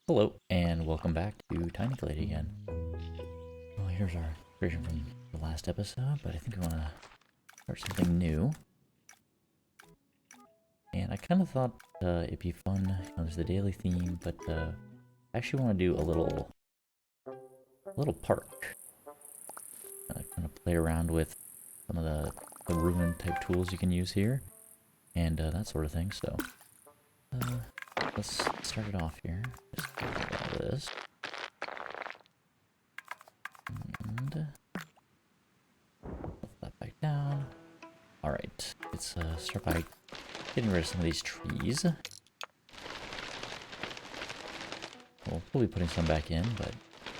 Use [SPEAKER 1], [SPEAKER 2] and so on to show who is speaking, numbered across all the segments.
[SPEAKER 1] Hello, and welcome back to Tiny Glade again. Well, here's our version from the last episode, but I think we want to start something new. And I kind of thought it'd be fun, there's the daily theme, but I actually want to do a little park. Kind of play around with some of the ruin type tools you can use here, and that sort of thing, so let's start it off here. Just get all this. And put that back down. Alright, let's start by getting rid of some of these trees. We'll be putting some back in, but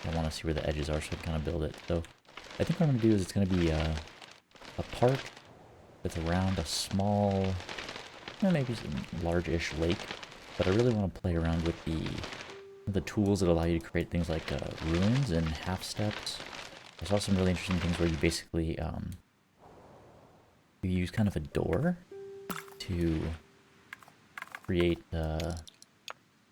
[SPEAKER 1] I want to see where the edges are so I can kind of build it. So I think what I'm going to do is it's going to be a park that's around a small, maybe large-ish lake. But I really want to play around with the tools that allow you to create things like ruins and half steps. I saw some really interesting things where you basically you use kind of a door to create some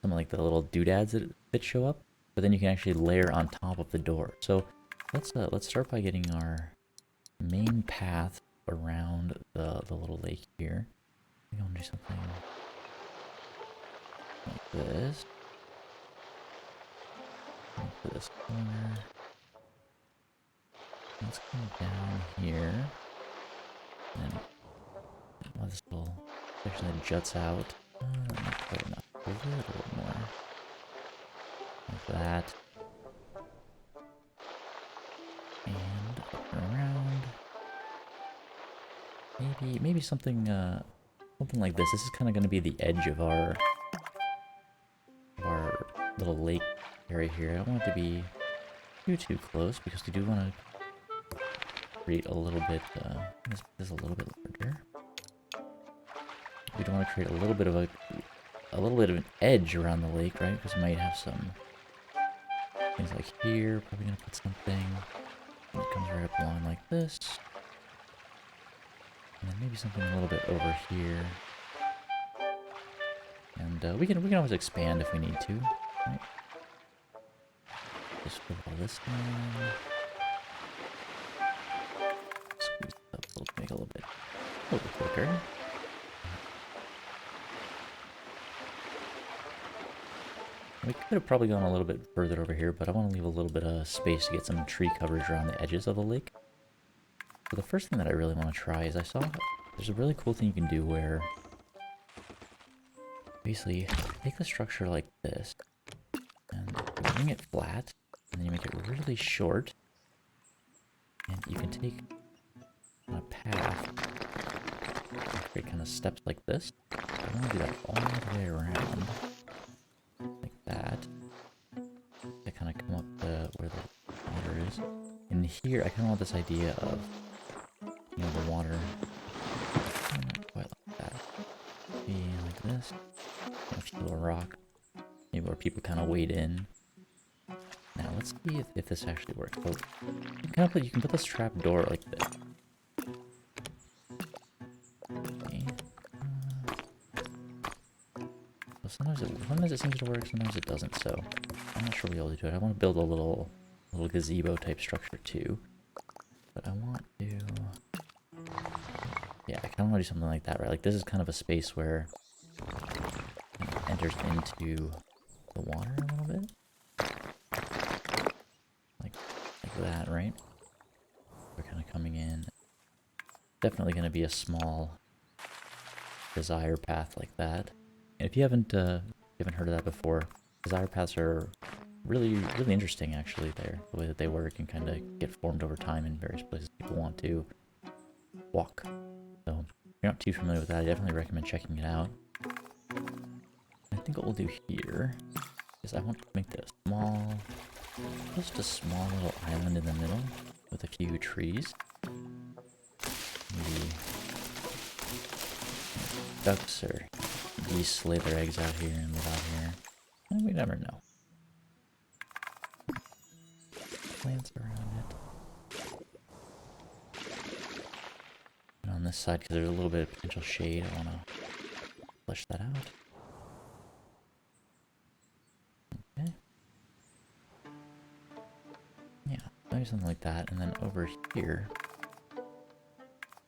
[SPEAKER 1] of like the little doodads that show up, but then you can actually layer on top of the door. So let's start by getting our main path around the little lake here. I think I want to do something like this. For this corner. Let's come down here. And this little section that juts out. Not quite enough. A little more. Like that. And up and around. Maybe something something like this. This is kind of going to be the edge of our little lake area here. I don't want it to be too close because we do want to create a little bit. This is a little bit larger. We do want to create a little bit of an edge around the lake, right? Because we might have some things like here. Probably gonna put something that comes right up along like this, and then maybe something a little bit over here. And we can always expand if we need to. Right. Just put all this down. Squeeze it up a little, make it a little quicker. We could have probably gone a little bit further over here, but I want to leave a little bit of space to get some tree coverage around the edges of the lake. So the first thing that I really want to try is I saw there's a really cool thing you can do where basically take the structure like this and you bring it flat, and then you make it really short, and you can take a path and create kind of steps like this. I want to do that all the way around, like that. I kind of come up to where the water is. And here, I kind of want this idea of, the water, not quite like that. Be like this. A few little rock. Maybe where people kind of wade in. Now let's see if this actually works. So you can put this trap door like this. Okay. So sometimes it seems to work, sometimes it doesn't. So I'm not sure we'll be able to do it. I want to build a little gazebo type structure too, but I want to. Yeah, I kind of want to do something like that, right? Like this is kind of a space where it enters into the water a little bit. Like that, right? We're kind of coming in. Definitely going to be a small desire path like that. And if you haven't heard of that before, desire paths are really interesting actually. The way that they work and kind of get formed over time in various places people want to walk. So if you're not too familiar with that, I definitely recommend checking it out. I think what we'll do here is I want to make this just a small little island in the middle with a few trees. Maybe ducks or geese lay their eggs out here and live out here. And we never know. Plants around it. And on this side, because there's a little bit of potential shade, I want to flesh that out. Okay. maybe something like that. And then over here,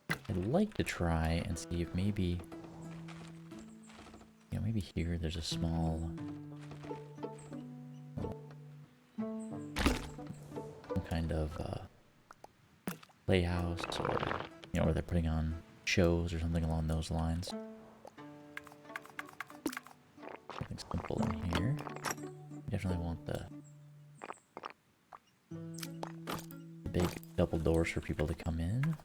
[SPEAKER 1] I'd like to try and see if maybe, you know, maybe here there's a small, some kind of playhouse, or, you know, where they're putting on shows or something along those lines. Something simple in here. You definitely want the big double doors for people to come in.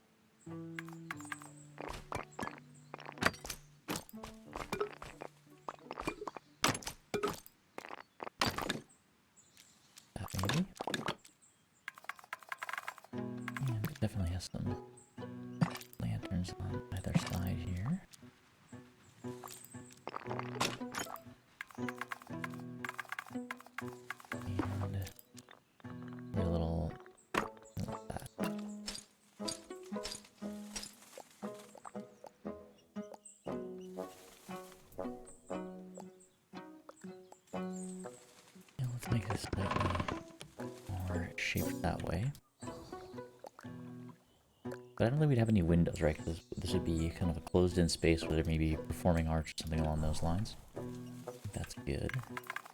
[SPEAKER 1] That maybe. And it definitely has some lanterns on either side here. And a little like that. Yeah, let's make this slightly more shaped that way. But I don't think we'd have any windows, right? Because this would be kind of a closed-in space where there may be performing arts or something along those lines. That's good.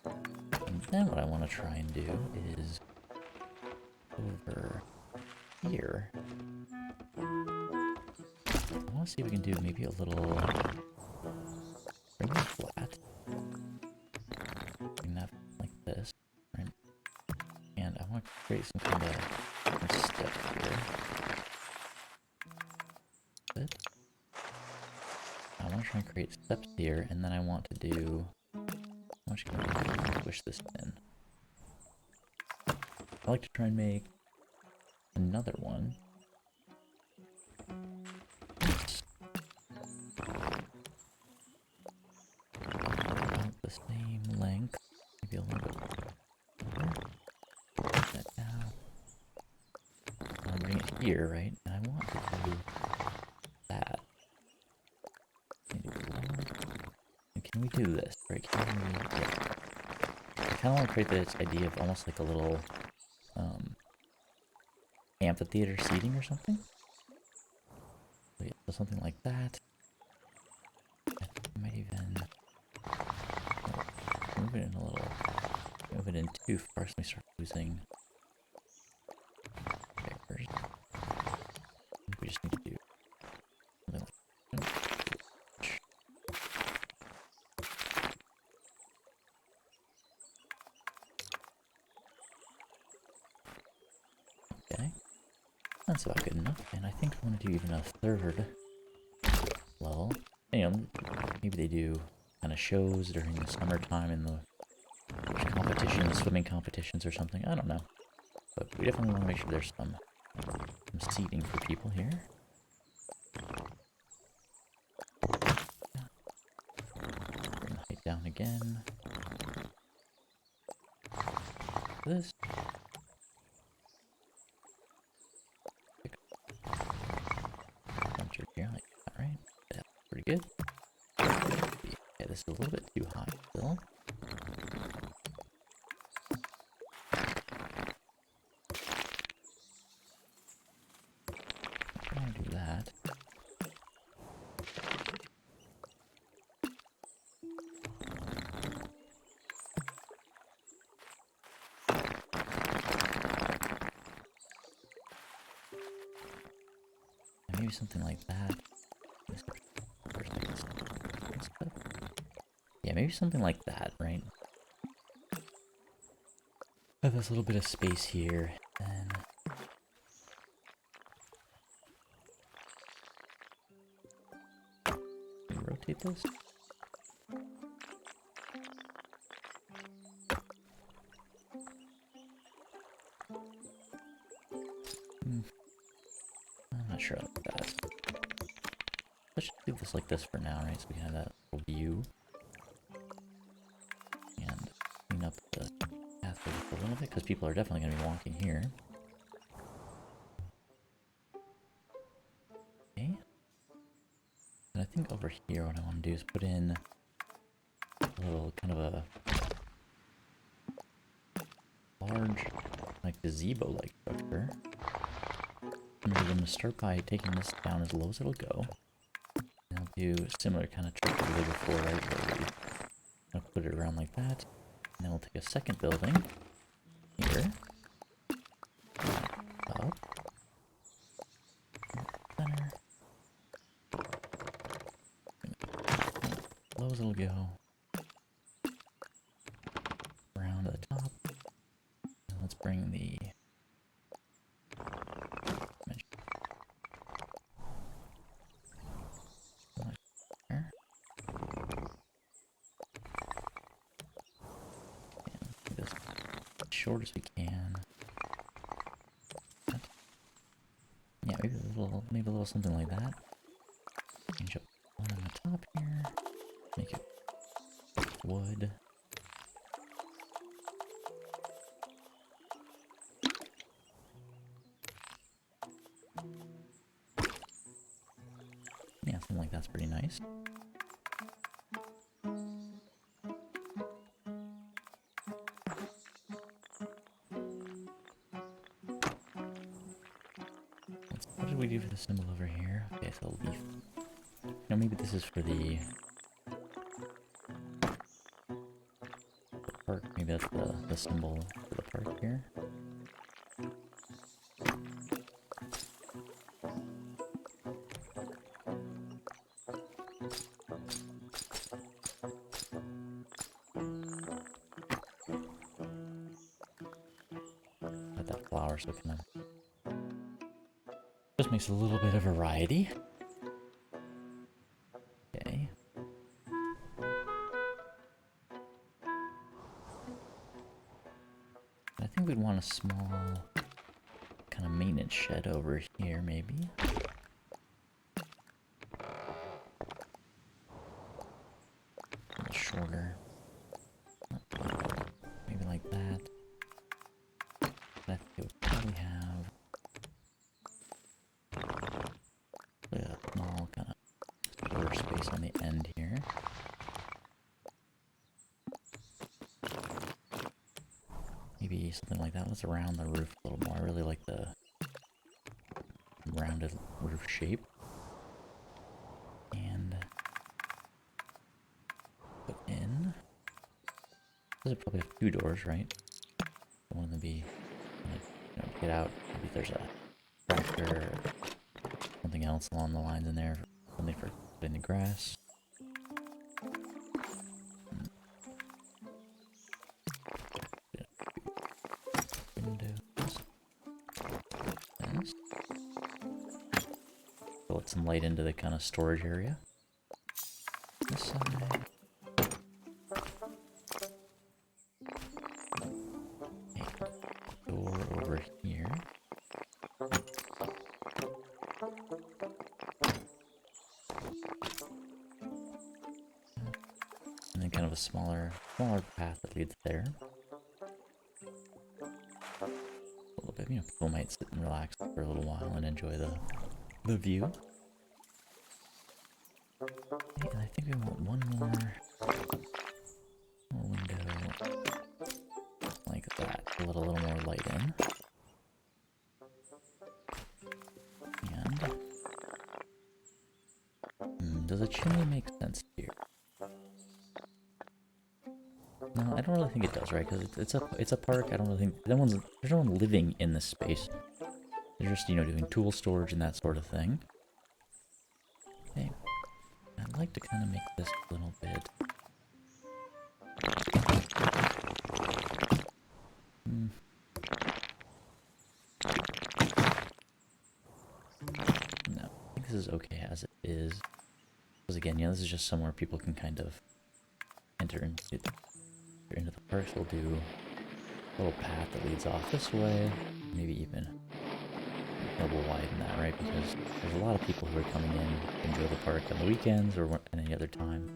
[SPEAKER 1] And then what I want to try and do is over here. I want to see if we can do maybe a little, bring it flat. Bring that like this, right? And I want to create some kind of step here. I want to try and create steps here, and then I want to do, how much can I push this in? I like to try and make another one. About the same length, maybe a little bit longer. Put that down. I'll bring it here, right? And I want to do that. And can we do this, right? Can we, yeah. I kind of want to create this idea of almost like a little amphitheater seating or something. So yeah, so something like that. I think I might even move it in a little, move it in too far so we start losing characters. I think we just need to do something like that. Okay, that's about good enough. And I think I want to do even a third level. You know, maybe they do kind of shows during the summertime in the competitions, swimming competitions or something. I don't know. But we definitely want to make sure there's some seating for people here. Yeah. Bring the height down again. This. Here like that, right? That's pretty good. Yeah, this is a little bit too high still. I'm gonna do that. And maybe something like that. Yeah, maybe something like that, right? Have this little bit of space here, and rotate this. I'm not sure about that. Let's just leave this like this for now, right? So we can have that little view. And clean up the path a little bit, because people are definitely going to be walking here. Okay. And I think over here what I want to do is put in a little kind of a large like gazebo-like structure. Maybe I'm gonna start by taking this down as low as it'll go. And I'll do a similar kind of trick we did before, right? Where we put it around like that. And then we'll take a second building here. Up. Center. Low as it'll go. Around to the top. And let's bring the there. And make this as short as we can. Yeah, maybe a little something like that. Change up one on the top here. Make it wood. Yeah, something like that's pretty nice. What did we do for the symbol over here? Okay, so leaf. No, maybe this is for the park. Maybe that's the symbol for the park here. Got that flower, so kind of just makes a little bit of variety. Okay. I think we'd want a small kind of maintenance shed over here, maybe. A little shorter. Maybe like that. I think it would probably have a small kind of storage space on the end here. Maybe something like that. Let's round the roof a little more. I really like the rounded roof shape. And put in. Those are probably have two doors, right? One of them be, get out. Maybe there's a tractor or something else along the lines in there. Something for putting the grass. Windows. Yes. Let some light into the kind of storage area. This side. Door over here. And then kind of a smaller path that leads there. A little bit, people might sit and relax for a little while and enjoy the view. Okay, and I think we want one more window like that to let a little more light in. And does a chimney make sense here? No, I don't really think it does, right? Because it's a park. I don't really think there's no one living in this space. They're just doing tool storage and that sort of thing. Okay, I'd like to kind of make this a little bit. No, I think this is okay as it is. Because again, this is just somewhere people can kind of enter into the park. We'll do a little path that leads off this way, maybe even we'll widen that, right? Because there's a lot of people who are coming in to enjoy the park on the weekends or at any other time.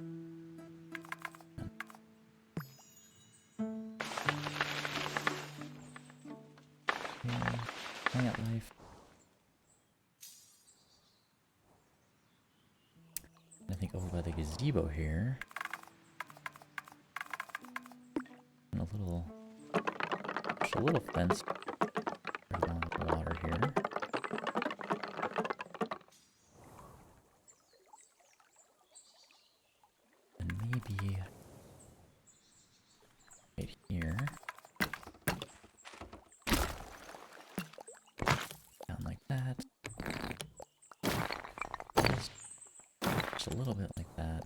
[SPEAKER 1] Hang out life. I think over by the gazebo here, just a little fence just a little bit like that.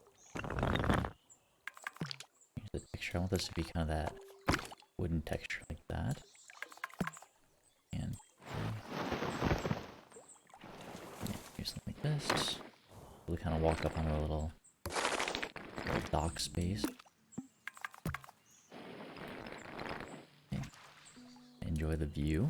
[SPEAKER 1] Change the texture. I want this to be kind of that wooden texture like that. And do something like this. We'll kind of walk up on a little dock space. Okay. Enjoy the view.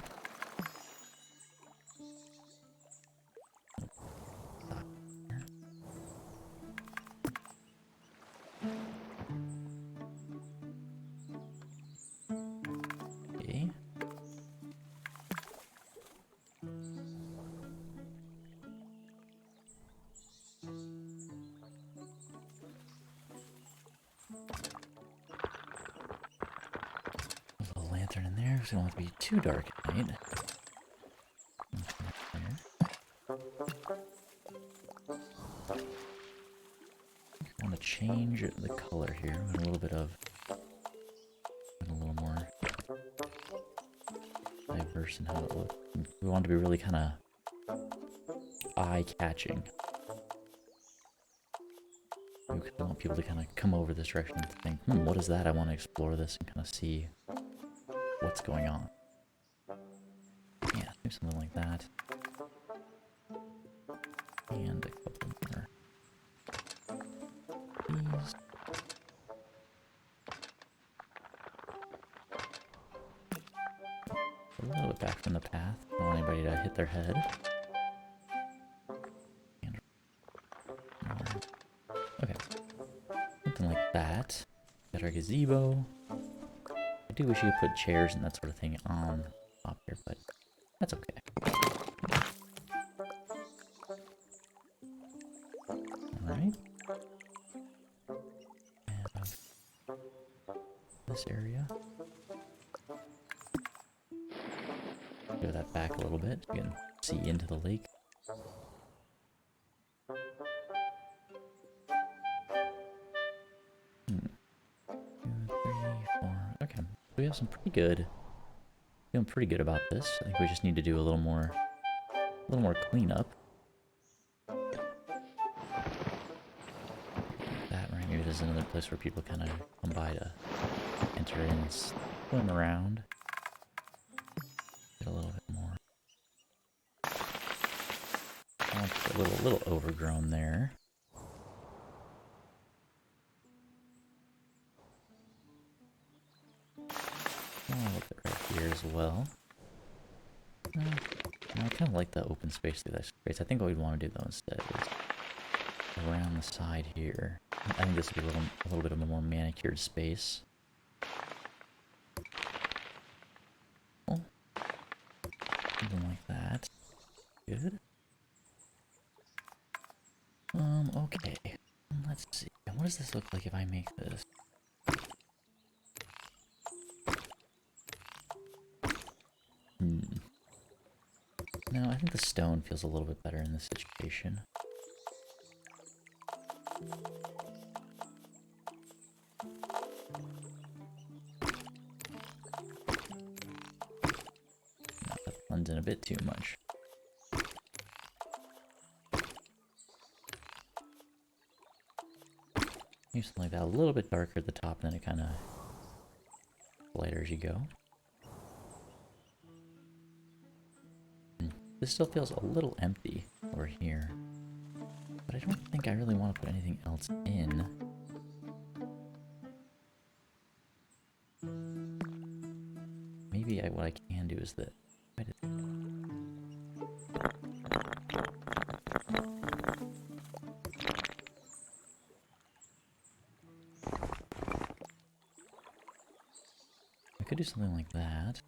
[SPEAKER 1] Okay. A little lantern in there, because we don't want it to be too dark at night. I want to change the color here. A little bit of, a little more diverse in how it looks. We want it to be really kind of eye-catching. We want people to kind of come over this direction and think, what is that? I want to explore this and kind of see what's going on. Yeah, do something like that. And a couple more. These. A little bit back from the path. Don't want anybody to hit their head. And more. Okay. Something like that. Got our gazebo. I do wish you could put chairs and that sort of thing on top here, but that's okay. Alright. And this area. Go that back a little bit so you can see into the lake. 2, 3, 4. Okay, we have some pretty good. Feeling pretty good about this. I think we just need to do a little more cleanup. That right. Maybe there's another place where people kind of come by to enter in and swim around. Get a little bit more. A little overgrown there. I'll look at right here as well. I kind of like the open space through that space. I think what we'd want to do though instead is around the side here. I think this would be a little bit of a more manicured space. Oh, something like that. Good. Okay. Let's see. What does this look like if I make this? No, I think the stone feels a little bit better in this situation. No, that blends in a bit too much. Maybe something like that, a little bit darker at the top, and then it kind of lighter as you go. This still feels a little empty over here, but I don't think I really want to put anything else in. Maybe what I can do is that I could do something like that.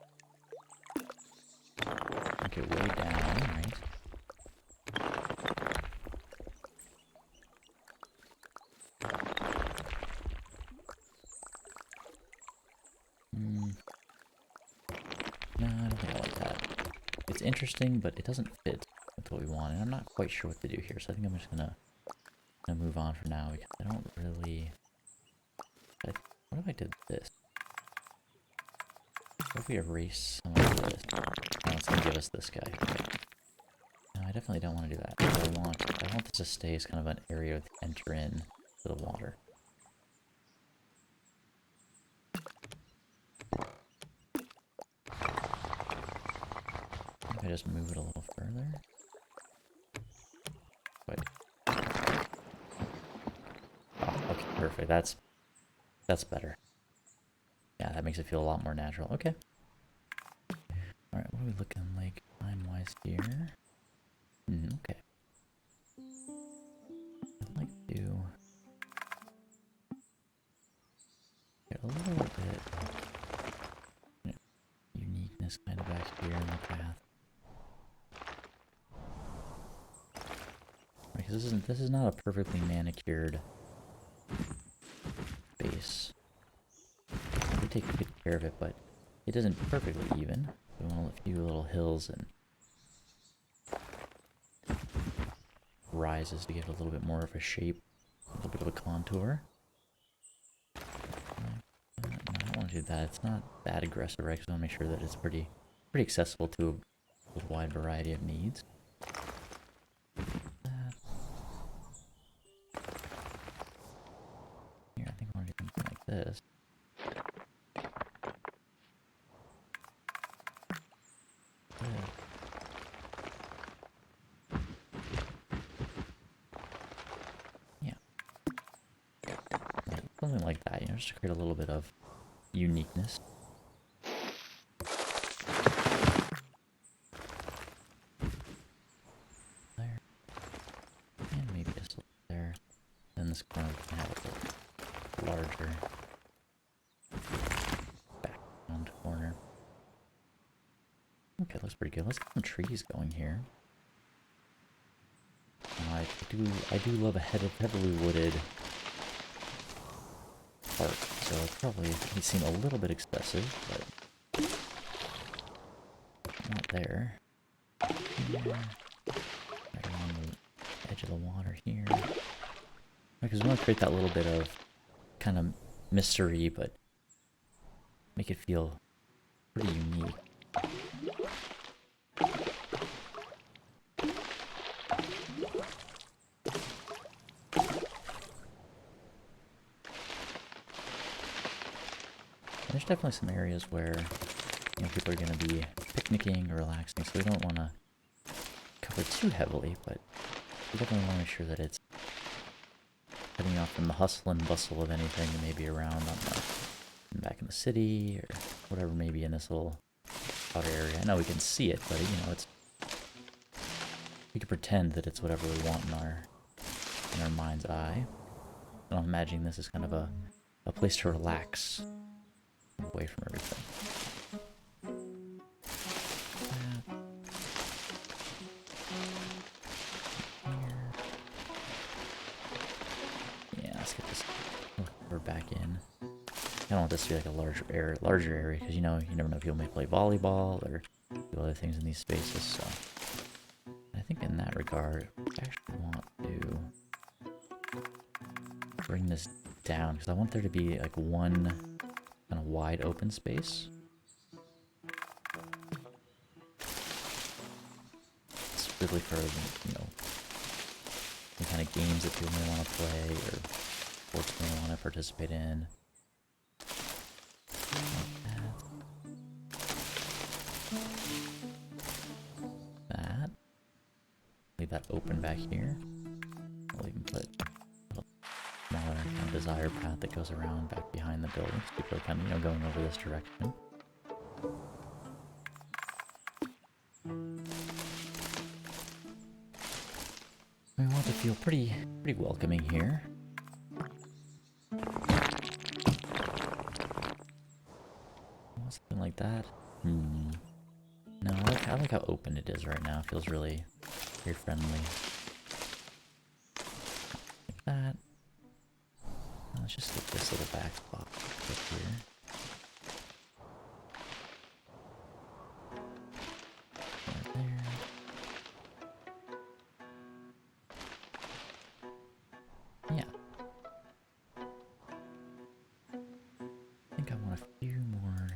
[SPEAKER 1] Okay, way down, right? No, I don't think I like that. It's interesting, but it doesn't fit with what we want, and I'm not quite sure what to do here, so I think I'm just gonna move on for now, because I don't really... What if I did this? What if we erase some of this? Oh, it's gonna give us this guy. Okay. No, I definitely don't want to do that. I want this to stay as kind of an area to enter in to the water. I just move it a little further. Wait. Oh, okay, perfect. That's better. Yeah, that makes it feel a lot more natural. Okay. Alright, what are we looking like time-wise here? Okay. I'd like to get a little bit of uniqueness kind of back here in the path. Because this is not a perfectly manicured base. We take good care of it, but it isn't perfectly even. We want a few little hills and rises to give it a little bit more of a shape, a little bit of a contour. No, I don't want to do that. It's not that aggressive, right? Because I want to make sure that it's pretty accessible to a wide variety of needs. Here, I think I want to do something like this. Something like that, you know, just to create a little bit of uniqueness. There. And maybe just a little there. Then this corner can have a little larger background corner. Okay, looks pretty good. Let's get some trees going here. I do love a heavily wooded park, so it probably may seem a little bit excessive, but not there. Here. Right along the edge of the water here. Because we want to create that little bit of kind of mystery, but make it feel pretty unique. There's definitely some areas where, you know, people are going to be picnicking or relaxing, so we don't want to cover too heavily, but we definitely want to make sure that it's cutting off from the hustle and bustle of anything that may be around back in the city or whatever may be in this little outer area. I know we can see it, but you know, we can pretend that it's whatever we want in our mind's eye. And I'm imagining this is kind of a place to relax away from everything. Yeah, let's get this over back in. I don't want this to be like a larger area, because you never know if people may play volleyball or do other things in these spaces. So I think in that regard, I actually want to bring this down because I want there to be like one kind of wide open space. It's really for, you know, the kind of games that people may want to play or sports they may want to participate in. That. Leave that open back here. I'll even put a smaller kind of desired path that goes around back behind the building. So people are kind of, you know, going over this direction. We want to feel pretty welcoming here. Something like that. No, I like how open it is right now. It feels really very friendly. Like that. Let's just get this little back spot up here. Right there. Yeah. I think I want a few more.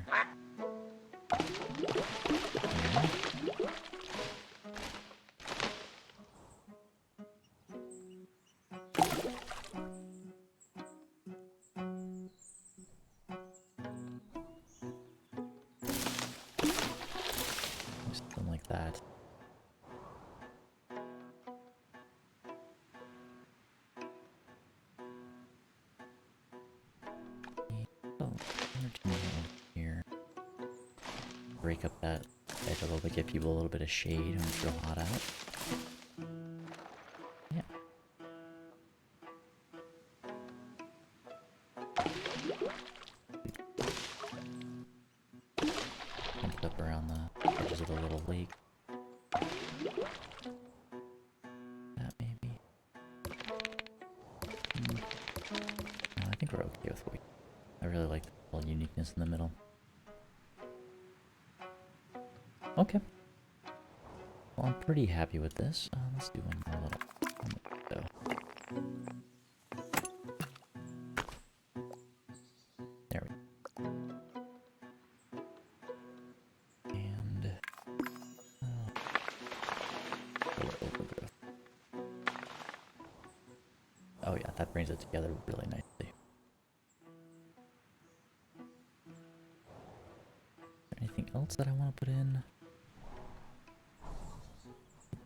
[SPEAKER 1] that. Oh, here. Break up that edge a little bit, give people a little bit of shade when it's real hot out. Yeah. Pump up around the edges of the little lake. That maybe. No, I think we're okay with what we... I really like the little uniqueness in the middle. Okay. Well, I'm pretty happy with this. Let's do one more little window. There we go. And a little overgrowth. Oh yeah, that brings it together really nicely. Anything else that I want to put in?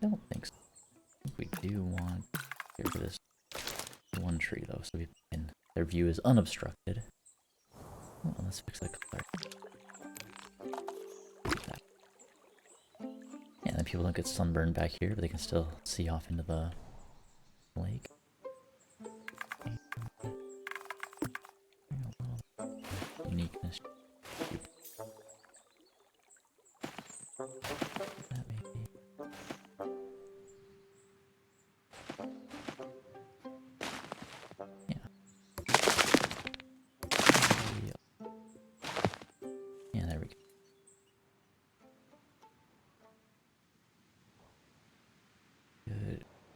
[SPEAKER 1] I don't think so. I think we do want to get rid of this one tree though, so their view is unobstructed. Oh, let's fix that color. That. Yeah, then people don't get sunburned back here, but they can still see off into the lake. Uniqueness. That may be. Yeah. Yeah, there we go.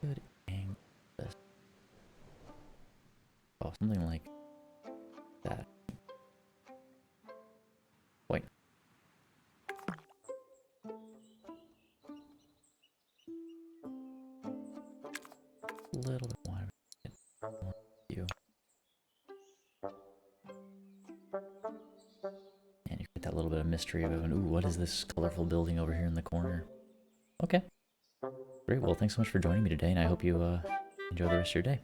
[SPEAKER 1] Good angle. Oh, something like that. Wait. A little bit wider. You. And you get that little bit of mystery of, ooh, what is this colorful building over here in the corner? Okay. Great. Well, thanks so much for joining me today, and I hope you enjoy the rest of your day.